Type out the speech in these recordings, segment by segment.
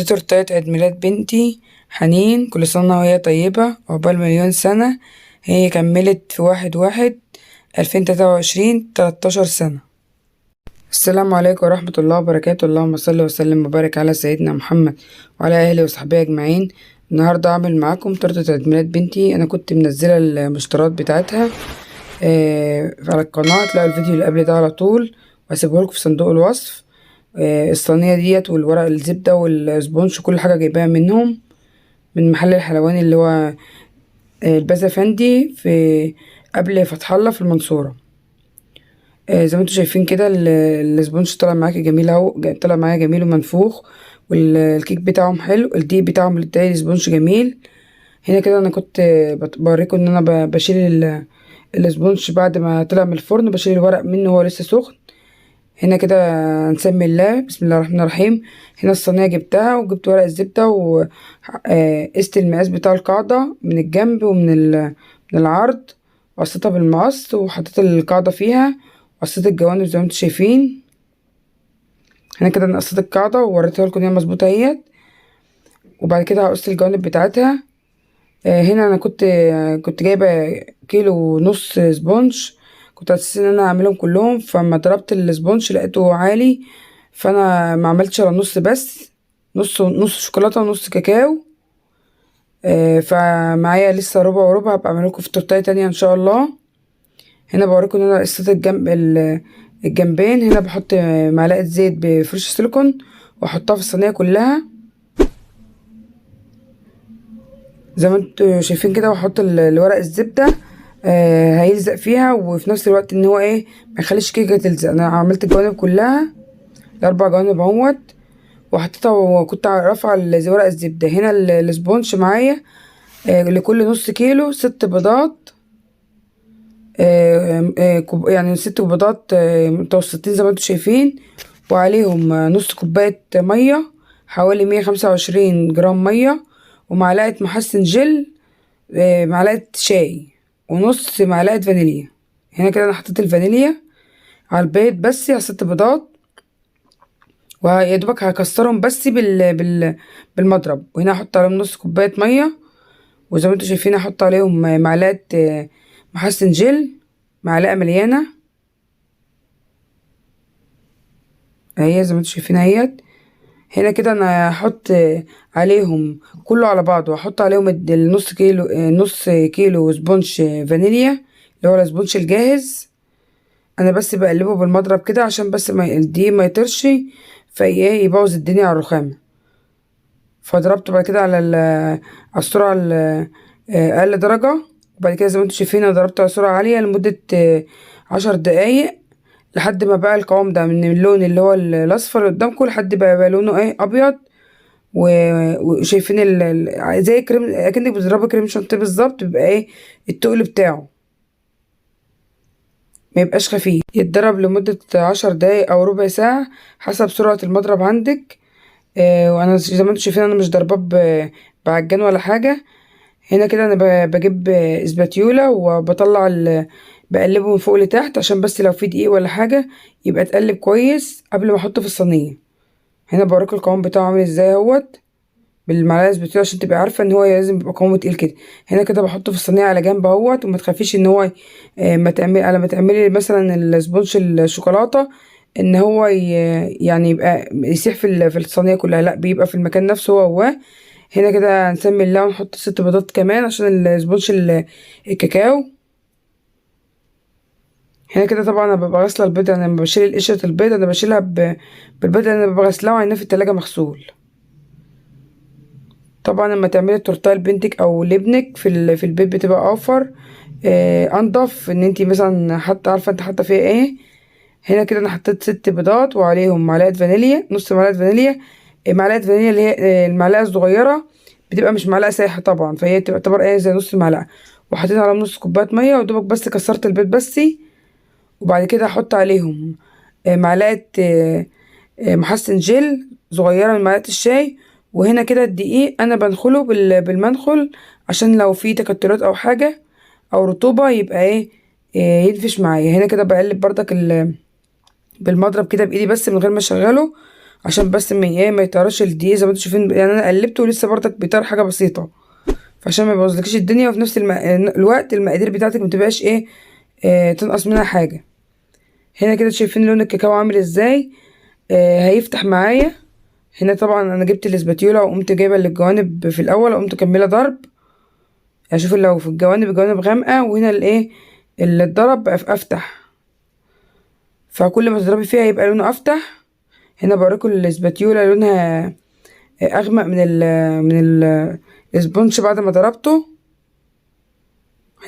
دي تورتاية عيد ميلاد بنتي حنين، كل سنة وهي طيبة عقبال مليون سنة. هي كملت في 1/1/2023 13 سنة. السلام عليكم ورحمة الله وبركاته. اللهم صل وسلم وبارك على سيدنا محمد وعلى أهله وصحبه أجمعين. النهاردة أعمل معاكم تورتة عيد ميلاد بنتي. أنا كنت منزلة المشتريات بتاعتها على القناة، تلاقوا الفيديو اللي قبل ده على طول وهسيبهولكوا في صندوق الوصف. الصينية ديت والورق الزبدة والسبونج كل حاجة جايباها منهم من محل الحلواني اللي هو البازا فندي في قبل فتح الله في المنصورة. زي ما انتوا شايفين كده السبونج طلع معاكي جميل اهو، طلع معايا جميل ومنفوخ، والكيك بتاعهم حلو، الدقيق بتاعهم اللي بتاعي السبونج جميل. هنا كده انا كنت بوريكم ان انا بشيل السبونج بعد ما طلع من الفرن، بشيل الورق منه وهو لسه سخن. هنا كده نسمي الله، بسم الله الرحمن الرحيم. هنا الصينية جبتها وجبت ورق الزبدة وقست المقاس بتاع القاعدة من الجنب من العرض، وقصيتها بالمقص وحطيت القاعدة فيها وقصيت الجوانب زي ما انتوا شايفين. هنا كده انا قصيت القاعدة ووريتها لكم ان هي مظبوطة اهيت، وبعد كده هقص الجوانب بتاعتها. هنا انا كنت جايبة كيلو ونص سبونج، كنت اساس ان انا اعملهم كلهم، فما ضربت السبونج لقيته عالي، فانا ما عملتش الا نص بس، نص شوكولاته ونص كاكاو. فمعايا لسه ربع وربع، هبقى اعمل لكم في تورتايه تانية ان شاء الله. هنا بوريكم ان انا قصيت الجنبين. هنا بحط معلقه زيت بفرش سيليكون واحطها في الصينيه كلها زي ما انتوا شايفين كده، واحط الورق الزبده هيلزق فيها، وفي نفس الوقت ان هو ما يخليش كيكه تلزق. انا عملت الجوانب كلها الاربع جوانب اهوت وحطيتها، وكنت رافعه ورق الزبده. هنا السبونج معايا لكل نص كيلو 6 بيضات، يعني 6 بيضات متوسطين زي ما انتوا شايفين، وعليهم نص كوبايه ميه، حوالي 125 جرام ميه، ومعلقه محسن جل، معلقه شاي، ونص معلقه فانيليا. هنا كده انا حطيت الفانيليا على البيض بس، على 6 بيضات، ويا دوبك هكسرهم بس بالمضرب. وهنا احط عليهم نص كوبايه ميه، وزي ما انتوا شايفين احط عليهم معلقه محسن جل، معلقه مليانه اهي زي ما انتوا شايفين اهيت. هنا كده انا هحط عليهم كله على بعضه، واحط عليهم النص كيلو نص كيلو سبونج فانيليا اللي هو السبونج الجاهز. انا بس بقلبه بالمضرب كده عشان بس الدقيق ما يطرش يبوظ الدنيا على الرخامه. فضربته بعد كده على السرعه اقل درجه، وبعد كده زي ما انتوا شايفين انا ضربته على سرعه عاليه لمده 10 دقايق، لحد ما بقى القوام ده من اللون اللي هو الاصفر اللي قدامكم لحد بقى لونه ابيض. وشايفين زي كريم، اكنك بتضربي كريم شانتيه بالظبط، بيبقى التقل بتاعه ما يبقاش خفيف. يتضرب لمدة 10 دقايق او ربع ساعة حسب سرعة المضرب عندك. وانا زي ما انتوا شايفين انا مش ضرباه بعجان ولا حاجة. هنا كده انا بجيب اسباتيولا وبطلع بقلبه من فوق لتحت عشان بس لو في دقيق ولا حاجة يبقى اتقلب كويس قبل ما احطه في الصينية. هنا بوريك القوام بتاعه عامل ازاي اهوت بالمعلقه الاسباتيولا عشان تبقى عارفه ان هو لازم يبقى قوامه تقيل كده. هنا كده بحطه في الصينيه على جنب اهوت، وما تخافيش ان هو ما تعملي مثلا السبونج الشوكولاته ان هو يعني يبقى يسيح في الصينيه كلها، لا بيبقى في المكان نفسه هو. هنا كده هنسمي الله ونحط 6 بيضات كمان عشان السبونج الكاكاو. هنا كده طبعا انا ببقى غاسله البيض، انا لما بشيل قشره البيض انا بشيلها بالبيض، انا ببقى غاسلاه وعيناه في التلاجة مغسول. طبعا لما تعملي التورتيه لبنتك او لابنك في البيت بتبقى اوفر انضف، ان انتي مثلا حتى عارفه انت حاطه فيها ايه. هنا كده انا حطيت 6 بيضات وعليهم معلقه فانيليا، نص معلقه فانيليا. معلقه فانيليا اللي هي المعلقه الصغيره، بتبقى مش معلقه سايحه طبعا، فهي تعتبر زي نص المعلقه. وحطيت عليهم نص كوبايه ميه ودوبك بس كسرت البيض بس. وبعد كده هحط عليهم معلقه محسن جل صغيره من معلقه الشاي. وهنا كده الدقيق انا بنخله بالمنخل عشان لو في تكتلات او حاجه او رطوبه يبقى ينفش معايا. هنا كده بقلب بردك بالمضرب كده بايدي بس من غير ما اشغله عشان بس ما يطرش الدقيق زي ما انتوا شايفين. يعني انا قلبته ولسه برضك بيطر حاجه بسيطه، فعشان ما يبوظلكيش الدنيا، وفي نفس الوقت المقادير بتاعتك متبقاش تنقص منها حاجه. هنا كده شايفين لون الكاكاو عامل ازاي. هيفتح معايا. هنا طبعا انا جبت الاسباتيولا وقمت جايبه الجوانب في الاول وقمت مكمله ضرب. اشوف لو في الجوانب غامقه، وهنا اللي اتضرب بقى في افتح، فكل ما تضربي فيها يبقى لونه افتح. هنا بوريكم الاسباتيولا لونها اغمق من الاسبونج بعد ما ضربته.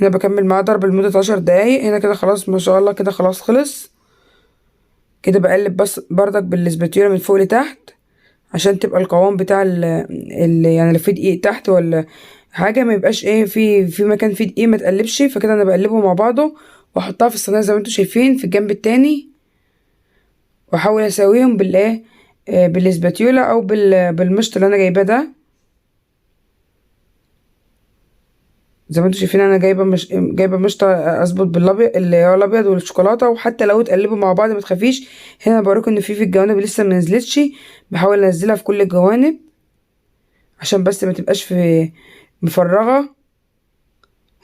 هنا بكمل معاه ضرب لمدة 10 دقايق. هنا كده خلاص ما شاء الله، كده خلاص خلص. كده بقلب بس بردك بالاسباتيولا من فوق لتحت عشان تبقى القوام بتاع يعني لو في دقيق تحت ولا حاجة ما يبقاش في مكان فيه دقيق ما تقلبش. فكده انا بقلبه مع بعضه واحطها في الصينية زي ما انتوا شايفين في الجنب التاني، واحاول اسويهم بالاسباتيولا او بالمشط اللي انا جايباه ده. زي ما انتوا شايفين انا جايبه مشط اظبط بالابيض اللي هو الابيض والشوكولاته. وحتى لو اتقلبوا مع بعض ما تخافيش. هنا بوريكم ان في الجوانب لسه ما نزلتش، بحاول انزلها في كل الجوانب عشان بس ما تبقاش في مفرغه.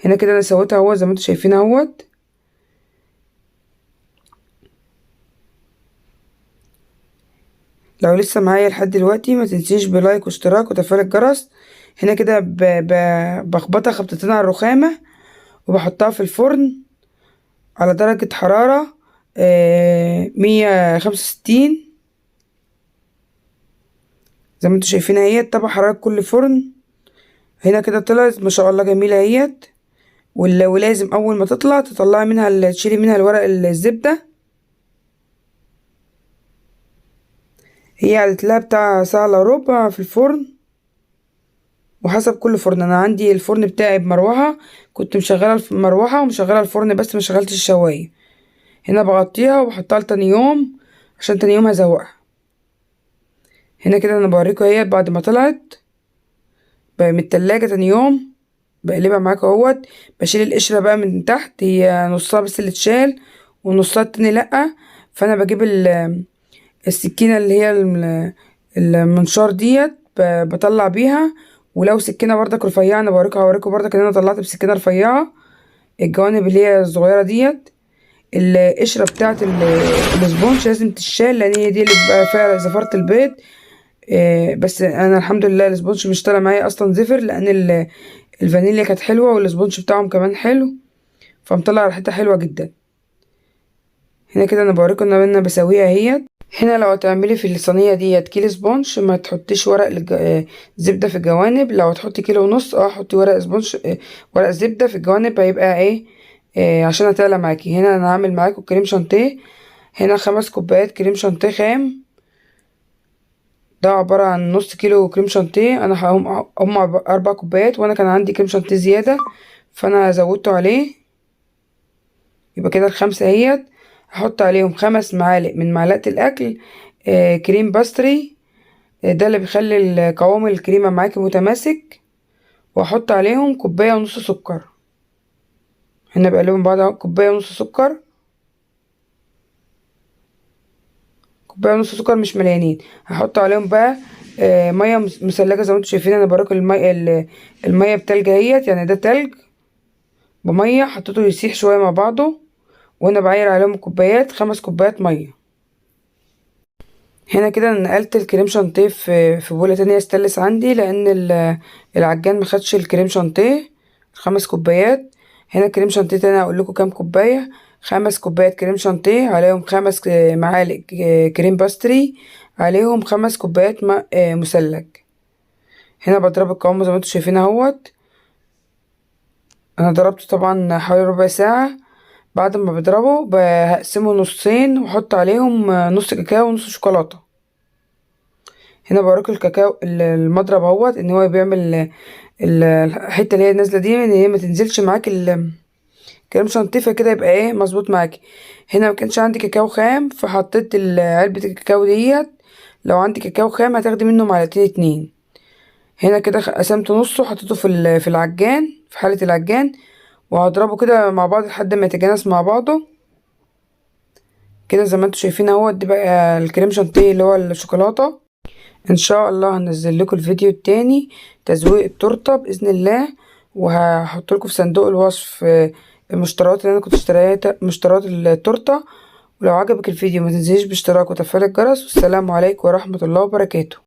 هنا كده انا سويتها اهو زي ما انتوا شايفين اهوت. لو لسه معايا لحد دلوقتي ما تنسيش بلايك واشتراك وتفعيل الجرس. هنا كده بخبطها خبطتين على الرخامه وبحطها في الفرن على درجة حرارة 165 زي ما انتوا شايفين اهيت. طبعا حرارة كل فرن. هنا كده طلعت ما شاء الله جميلة اهيت. ولازم اول ما تطلع تطلعي منها تشيلي منها الورق الزبدة. هي قعدت لها بتاع ساعة الا ربع في الفرن، وحسب كل فرن. انا عندي الفرن بتاعي بمروحة، كنت مشغلة المروحة ومشغلة الفرن بس ما شغلتش الشواية. هنا بغطيها وبحطها لتاني يوم عشان تاني يوم هزوقها. هنا كده انا بوريكم اهيت بعد ما طلعت بقى من التلاجة تاني يوم. بقلبها معاكم اهوت. بشيل القشرة بقى من تحت، هي نصها بس اللي اتشال ونصها التاني لأ. فانا بجيب السكينة اللي هي المنشار ديت بطلع بيها. ولو سكينة بردك رفيعة انا هوريكم بردك ان انا طلعت بسكينة رفيعة الجوانب اللي هي الصغيرة ديت. القشرة بتاعت الاسبونج لازم تتشال لان هي دي اللي بقى فيها زفارة البيض. بس انا الحمد لله الاسبونج مش طالع معايا اصلا زفر، لان الفانيليا كانت حلوه والاسبونج بتاعهم كمان حلو، فمطلع ريحتها حلوه جدا. هنا كده انا بوريكم ان انا بسويها اهيت. هنا لو هتعملي في الصينيه ديت كيلو سبونج ما تحطيش ورق زبده في الجوانب. لو هتحطي كيلو ونص حطي ورق سبونج ورق زبده في الجوانب هيبقى عشان هتعلى معاكي. هنا انا هعمل معاكم كريم شانتيه. هنا 5 كوبايات كريم شانتيه خام، ده عبارة عن نص كيلو كريم شانتيه. انا هم 4 كوبايات وانا كان عندي كريم شانتيه زيادة فانا زودته عليه، يبقى كده ال5 اهيت. هحط عليهم 5 معالق من معلقة الاكل كريم باستري، ده اللي بيخلي قوام الكريمة معاكي متماسك. واحط عليهم 1.5 كوباية سكر. هنا بقلبهم بعض اهو، 1.5 كوباية سكر. 1.5 كوباية سكر مش مليانين. هحط عليهم بقى ميه مثلجه زي ما انتم شايفين. انا براكم الميه بتلج اهيت، يعني ده تلج بميه حطيته يسيح شويه مع بعضه. وهنا بعاير عليهم كوبايات 5 كوبايات ميه. هنا كده انا نقلت الكريم شانتيه في بوله تانية استانلس عندي، لان العجان مخدش الكريم شانتيه 5 كوبايات. هنا كريم شانتيه تاني هقول لكم كام كوبايه. 5 كوبايات كريم شانتيه عليهم 5 معالق كريم باستري عليهم 5 كوبايات ماء مثلج. هنا بضرب القوام زي ما انتم شايفين اهوت. انا ضربته طبعا حوالي ربع ساعه. بعد ما بضربه بقسمه نصين واحط عليهم نص كاكاو ونص شوكولاته. هنا بوريك الكاكاو المضرب اهوت ان هو بيعمل الحته اللي هي نازله دي ان هي ما تنزلش معاك الكريم شانتيه كده يبقى مظبوط معاكي. هنا ما كانش عندي كاكاو خام فحطيت علبه الكاكاو ديت. لو عندي كاكاو خام هتاخدي منه معلقتين 2. هنا كده قسمت نصه حطيته في العجان في حاله العجان، وهضربه كده مع بعض لحد ما يتجانس مع بعضه كده زي ما انتوا شايفين اهوت. دي بقى الكريم شانتيه اللي هو الشوكولاته. ان شاء الله هنزل لكم الفيديو التاني تزويق التورته باذن الله، وهحط لكم في صندوق الوصف المشتريات اللي انا كنت اشتريتها، مشتريات التورته. ولو عجبك الفيديو ما تنسيش باشتراك وتفعيل الجرس. والسلام عليكم ورحمه الله وبركاته.